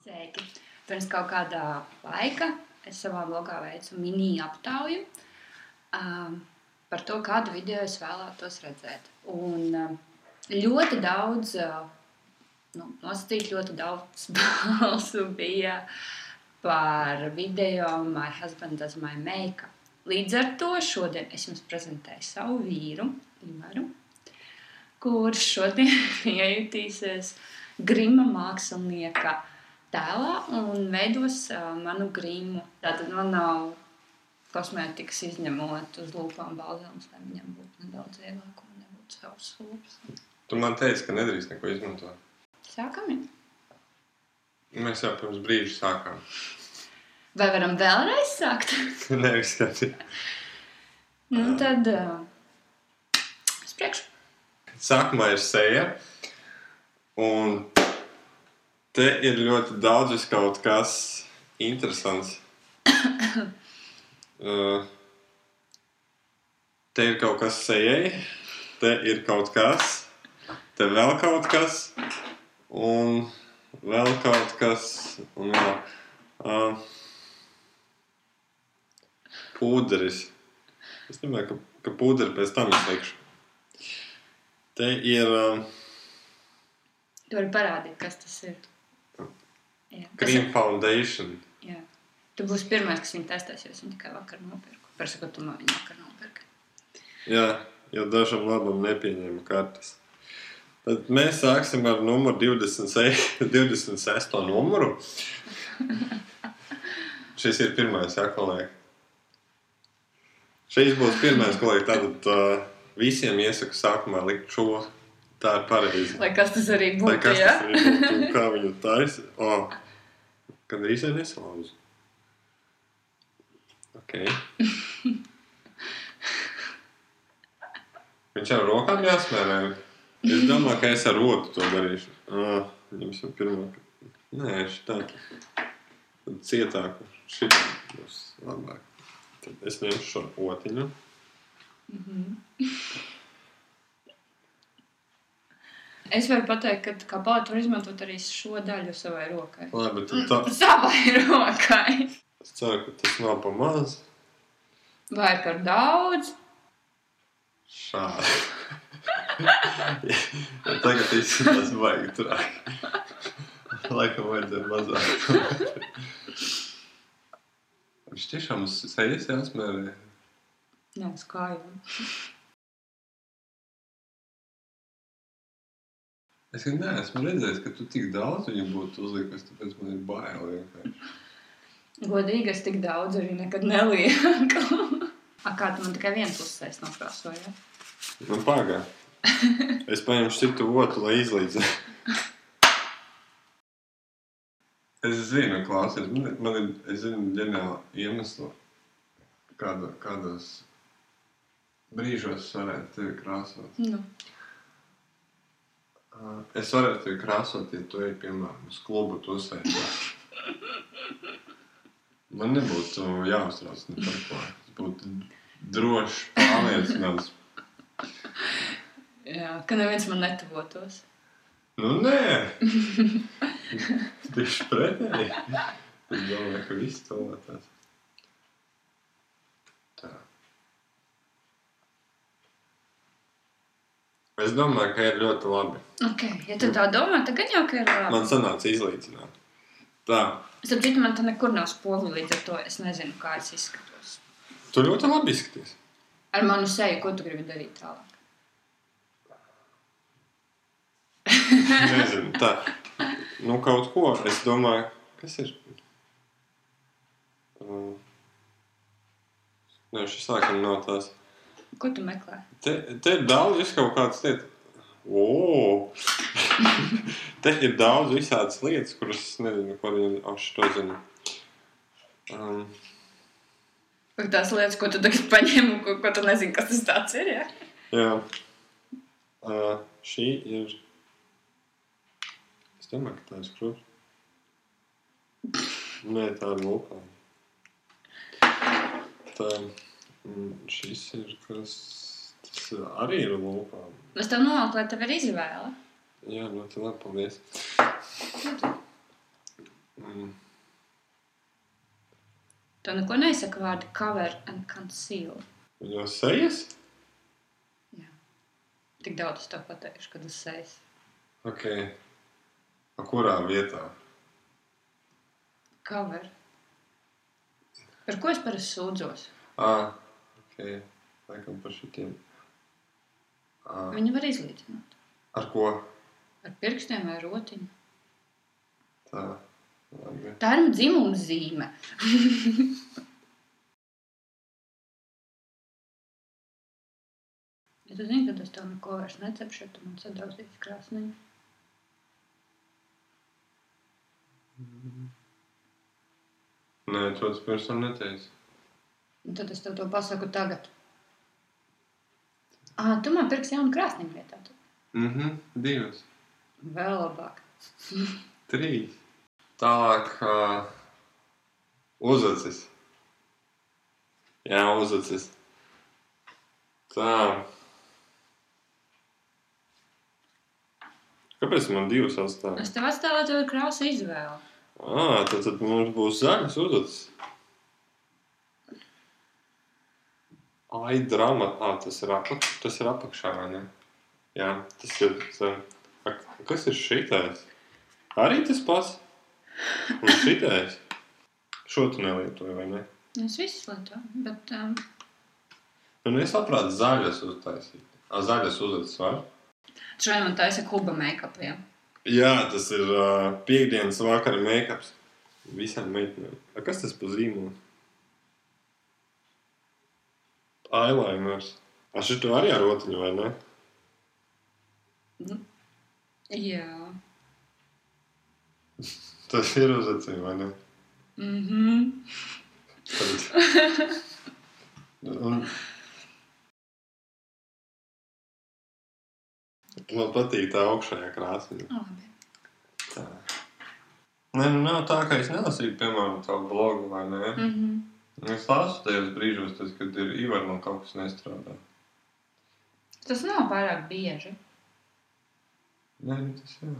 Sveiki! Pirms kaut kādā laika es savā blogā veicu mini aptauju par to, kādu video es vēlētos redzēt. Un ļoti daudz, nosacīt ļoti daudz balsu bija par video My Husband Does My Makeup. Līdz ar to šodien es jums prezentēju savu vīru, Ivaru, kurš šodien iejutīsies grima mākslinieka tēlā un veidos manu grimu. Tātad man nav kosmētikas izņemot uz lūpām bāzēmas, lai viņam būtu nedaudz vieglāk un nebūtu savas lūpas. Tu man teici, ka nedrīkst neko izmantot. Sākam jau? Mēs jau pirms brīža sākām. Vai varam vēlreiz sākt? Nevis skatīt. Tad uz priekšu. Sākumā ir seja. Un te ir ļoti daudz kaut kas interesants. Te ir kaut kas sejai, te ir kaut kas, te vēl kaut kas, un vēl kaut kas, un vēl pūderis. Es domāju, ka pūderi pēc tam es likšu. Te ir Tu vari parādīt, kas tas ir. Jā. Cream Foundation. Jā. Tu būsi pirmais, kas viņu testēs, jo es viņu tikai vakar nopirku. Persakot, tu man viņu vakar nopirki. Jā, jo dažam labam nepieņēma kartes. Tad mēs sāksim ar numuru 26. numuru. Šis ir pirmais, jā, kolēģi. Šis būs pirmais, kolēģi. Tātad visiem iesaku sākumā likt šo. Tā ir pareizi. Lai kas tas arī būtu, Lai kas tas arī būtu, kā viņu taisa. Kad arī nesalauzu. Ok. Viņš ar rokām jāsmērē. Es domāju, ka es ar roku to darīšu. Jums jau pirmā. Nē, šitā. Tad cietāk. Šitā būs labāk. Tad es ņemšu šo otiņu. Es varu pateikt, ka kā palētu var izmantot arī šo daļu savai rokai. Labi, tad tā. Savai rokai. Es ceru, ka tas nav pa maz. Vai par daudz? Šādi. Ja tagad izskatās baigi traki. Laikam vajadzēja mazāk. Viņš tiešām uz sejas jāsmērē. Nē, uz kājām. Es neesmu redzējis, ka tu tik daudz viņu būtu uzlikusi, tāpēc man ir bail vienkārši. Godīgi, es tik daudz arī nekad nelieku. Kā tu man tikai vienu pusēs nokrāsoji, ja? Nu, pagā. Es paņemšu citu otru, lai izlīdzē. Es zinu, klausies, es zinu ģeniālu iemeslu, kādos brīžos varētu tevi krāsot. Nu. Es varētu tevi krāsot, ja tu ej, piemēram, uz klubu tusēties. Man nebūtu jāuztrauc ne par ko. Es būtu drošs, pārliecināts. Jā, ka neviens man netuvotos. Nu, nē! Tieši pretēji. Es domāju, ka viss tuvotās. Tā. Es domāju, ka ir ļoti labi. Ok, ja tu tā domā, tad gan jau, ka ir labi. Man sanāca izlīdzināt. Tā. Starp citu, man tā nekur nav spogli, līdz ar to es nezinu, kā es izskatos. Tu ļoti labi izskaties. Ar manu seju, ko tu gribi darīt tālāk? Nezinu, tā. Nu, kaut ko, es domāju, kas ir? Nē, šis laikam nav tās. Ko tu meklē? Te ir daudz visu kaut kādas lietas. Te ir daudz visādas lietas, kuras es nezinu, ko viņi to zinu. Vai tās lietas, ko tu tagad paņem un ko tu nezini, kas tas tāds ir, ja? Jā. Šī ir... Es domāju, ka tā ir skrūps. Nē, tā ir lūpām. Tā... Šis ir kas... Tas arī ir lūpām. Es tev novelku, lai tev ir izvēle. Jā, ļoti labi, paldies. Tu neko neizsaka vārdi cover and conceal. Jau sejas? Jā. Tik daudz es tev pateikšu, kad es sejas. Ok. A kurā vietā? Cover. Par ko es parasti sūdzos? Ok. Laikam par šitiem. Viņi var izlīdzināt. Ar ko? Ar pirkstiem vai rotiņu. Tā. Labi. Tā ir dzimuma zīme. Ja tu zini, kad es tev neko vairs necepšu, tu man sadausīsi krāsniņu. Nē, to es pirms tam neteicu. Un tad es tev to pasaku tagad. Tu man pirksi jaunu krāsniņu vietā. 2. Vēl labāk. 3. Tālāk, uzacis. Jā, uzacis. Tā. Kāpēc man 2 sastāv? Es tev atstāvu, lai tev ir krāsa izvēle. Tad mums būs zaļas uzacis. Drama. Tas ir apakšā, vai ne? Jā, tas ir... Kas ir šitais? Arī tas pats? Un šitais? Šo tu nelietoji, vai ne? Es visus lietoju, bet... Es labprāt zaļas uztaisīt. Zaļas uzacis var? Šodien man taisa Kuba make-upiem. Jā, tas ir piekdienas vakara make-ups. Visām meitenēm. Kas tas pa zīmolu? Eyeliners. Šito arī ar rotiņu, vai ne? Jā. Tas ir uzacī, vai ne? Man patīk tā augšējā krāsviņa. Labi. Tā. Nē, nav tā, ka es nelasītu, piemēram, tavu blogu, vai ne? Es lasu tajos brīžos, tas, kad ir Ivar, man kaut kas nestrādā. Tas nav pārāk bieži. Nē, tas jā.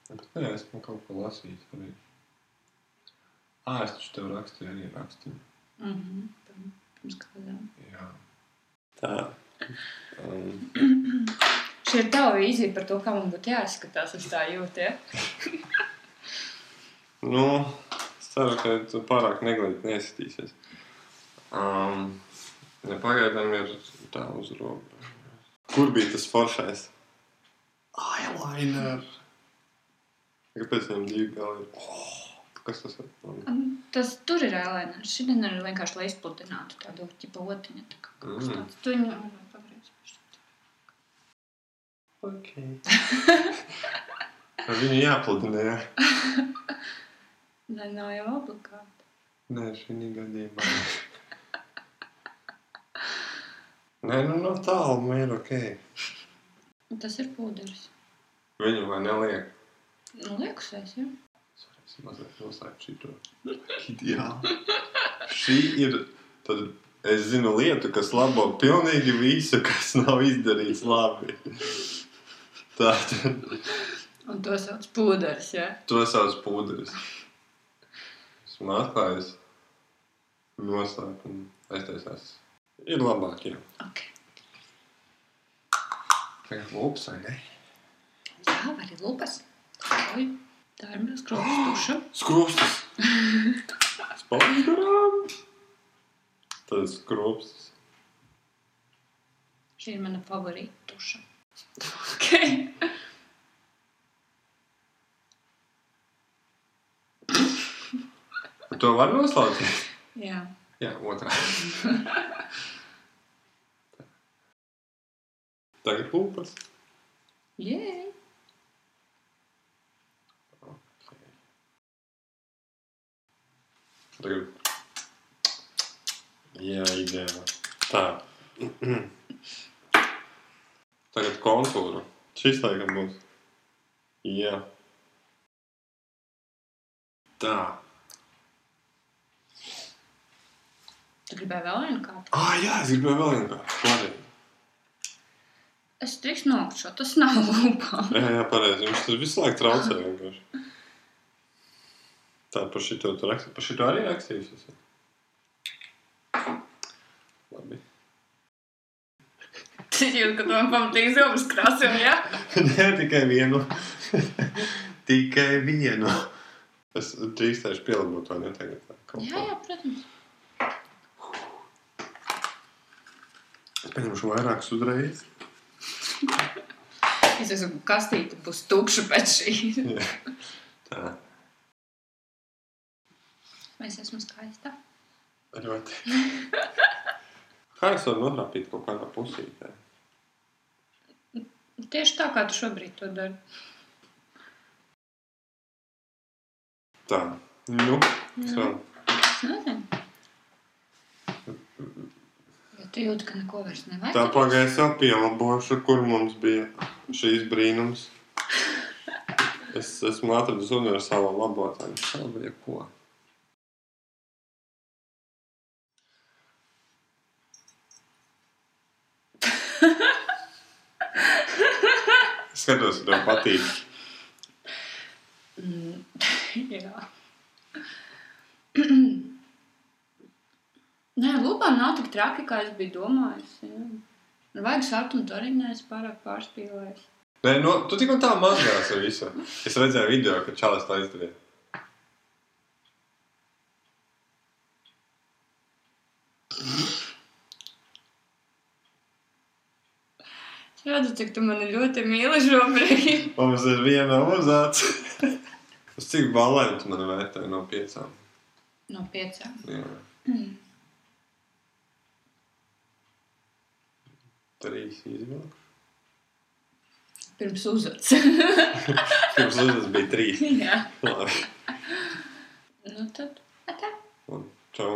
Bet nē, es man kaut ko lasīt arī. Es taču tev rakstīju arī rakstīju. Pirms kādām. Jā. Tā. Šī ir tava vīzija par to, kā man būtu jāizskatās, es tā jūtu, ja? Es ceru, ka tu pārāk neglīti neizskatīsies. Pagaidām ir tā uz robu. Kur bija tas foršais? Eyeliner! Kāpēc viņam 2 gali ir? Kas tas ir? Tur ir eyeliner. Šodien ir vienkārši, lai izpludinātu tādu ķipa otiņu. Tā kā kaut kas tāds. Tu viņu varētu pagriezt. Ok. Ar viņu jāpludina, jā? Nē, nav jau obligāti. Nē, šī gadījumā. Nē, no tālu man ir ok. Tas ir pūderis. Viņu vai neliek? Liekusēs, jā. Es mazliet noslēpu šito. Ideāli. Šī ir, tad es zinu lietu, kas labo pilnīgi visu, kas nav izdarīts labi. Tātad. Un to sauc pūderis, jā? To sauc pūderis. Esmu atklājis, noslēpu un aiztaisās. Ir labāk, jā. Ok. Tagad lupas, vai ne? Jā, var arī lupas. Tā ir mana skrūpstas tuša. Skrūpstas! Spalvas garām! Tad ir skrūpstas. Šī ir mana favorīta tuša. Ok. To var noslaucīt? Jā. Jā, otrā. Tagad lupas. Jēj! Tagad. Jā, ideāli. Tā. Tagad kontūra. Šis laikam būs. Jā. Tā. Tu gribēji vēl vienu kārtu? Jā, es gribēju vēl vienu kārtu. Es drīkst nokšo, tas nav lupā. Jā, pareizi. Viņš tas visu laiku traucē vienkārši. Tā, par šito tu raksti. Par šito arī rakstījis? Labi. Tas jūt, ka tu man pamatīgi zobus krāsi, jā? Nē, tikai vienu. Tikai vienu. Es drīkstēšu pielabot vai ne tagad? Jā, protams. Es paņemšu vairākus uzreiz. Es esmu kastīte būs tukša pēc šī. Jā, tā. Vai es esmu skaista? Ļoti. Kā es varu norāpīt kaut kādā pusītē? Tieši tā, kā tu šobrīd to dari. Tā. Nu, es vēl. Es nezinu. Ja tu jūti, ka neko vairs nevajag. Tā pagājis vēl pielabošu, kur mums bija šīs brīnums. Es esmu atradus universālo labotāju. Šādi ir ko. Es skatos, ka tev patīk. Jā. Nē, lūpām nav tik traki, kā es biju domājis. Vajag sartumu, tu arī neesi pārāk pārspīlējis. Nē, no, tu tik un tā mazgās ar visu. Es redzēju video, ka čalis tā izdarīja. Es redzu, cik tu mani ļoti mīli šobrīd. Mums ir viena uzāc. Uz cik balēm tu mani vērtēji no 5? No 5. Jā. 3 izvilku. Pirms uzvads. Pirms uzvads bija 3. Jā. Labi. Nu tad, tā. Un čau.